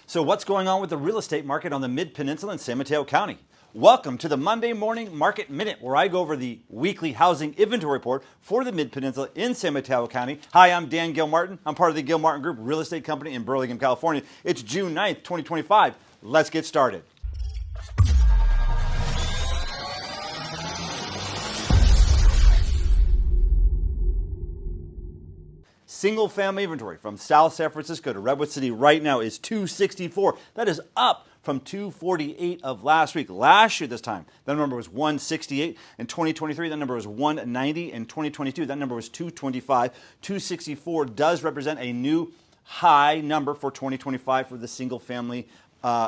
So what's going on with the real estate market on the Mid-Peninsula in San Mateo County? Welcome to the Monday Morning Market Minute, where I go over the weekly housing inventory report for the Mid-Peninsula in San Mateo County. Hi, I'm Dan Gilmartin. I'm part of the Gilmartin Group real estate company in Burlingame, California. It's June 9th, 2025. Let's get started. Single-family inventory from South San Francisco to Redwood City right now is 264. That is up from 248 of last week. Last year this time, that number was 168. In 2023, that number was 190. In 2022, that number was 225. 264 does represent a new high number for 2025 for the single-family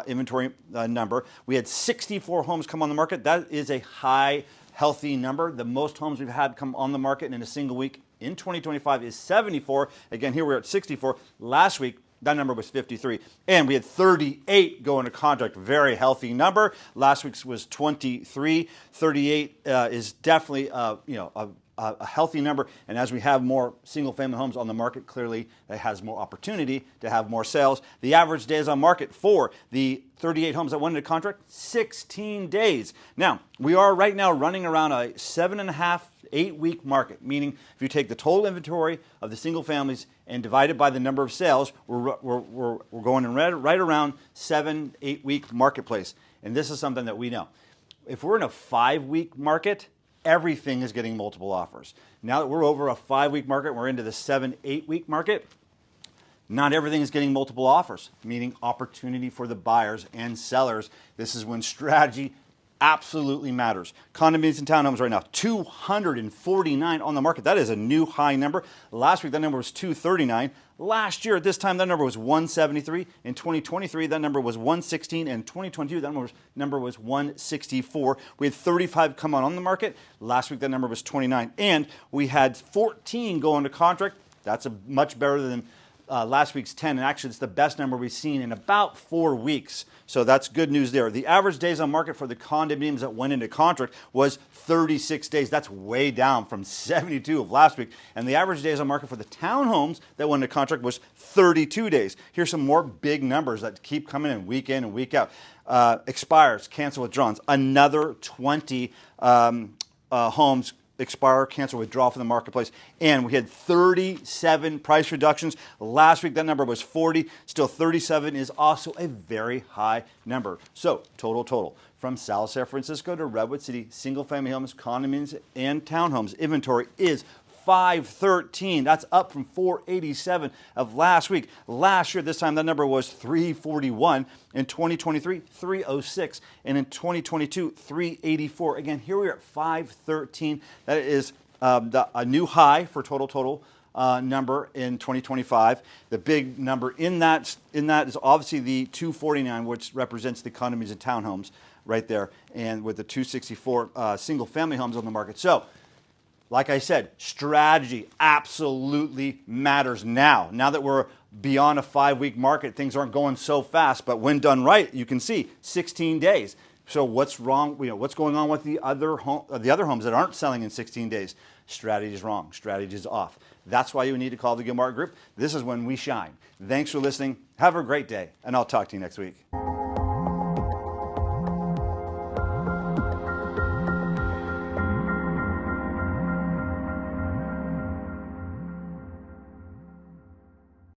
inventory number. We had 64 homes come on the market. That is a high, healthy number. The most homes we've had come on the market in a single week in 2025 is 74. Again, here we're at 64. Last week, that number was 53. And we had 38 go into contract. Very healthy number. Last week's was 23. 38 is definitely a healthy number. And as we have more single-family homes on the market, clearly that has more opportunity to have more sales. The average days on market for the 38 homes that went into contract, 16 days. Now, we are right now running around a 7.5, 8-week market, meaning if you take the total inventory of the single families and divide it by the number of sales, we're going in right around 7-8 week marketplace. And this is something that we know. If we're in a 5-week market, everything is getting multiple offers. Now that we're over a 5-week market, we're into the 7-8 week market, not everything is getting multiple offers, meaning opportunity for the buyers and sellers. This is when strategy absolutely matters. Condominiums and townhomes right now, 249 on the market. That is a new high number. Last week, that number was 239. Last year, at this time, that number was 173. In 2023, that number was 116. And in 2022, that number was 164. We had 35 come on the market. Last week, that number was 29. And we had 14 go into contract. That's much better than last week's 10, and actually it's the best number we've seen in about 4 weeks. So that's good news there. The average days on market for the condominiums that went into contract was 36 days. That's way down from 72 of last week. And the average days on market for the townhomes that went into contract was 32 days. Here's some more big numbers that keep coming in and week out. Expires, cancel withdrawals. Another 20 homes expire, cancel, withdraw from the marketplace. And we had 37 price reductions. Last week, that number was 40. Still, 37 is also a very high number. So, total. From South San Francisco to Redwood City, single-family homes, condominiums, and townhomes inventory is 513. That's up from 487 of last week. Last year, this time, that number was 341. In 2023, 306. And in 2022, 384. Again, here we are at 513. That is a new high for total number in 2025. The big number in that is obviously the 249, which represents the condominiums and townhomes right there, and with the 264 single-family homes on the market. So, like I said, strategy absolutely matters now. Now that we're beyond a 5-week market, things aren't going so fast, but when done right, you can see 16 days. So what's wrong? What's going on with the other homes that aren't selling in 16 days? Strategy is wrong. Strategy is off. That's why you need to call the Gilmartin Group. This is when we shine. Thanks for listening. Have a great day, and I'll talk to you next week.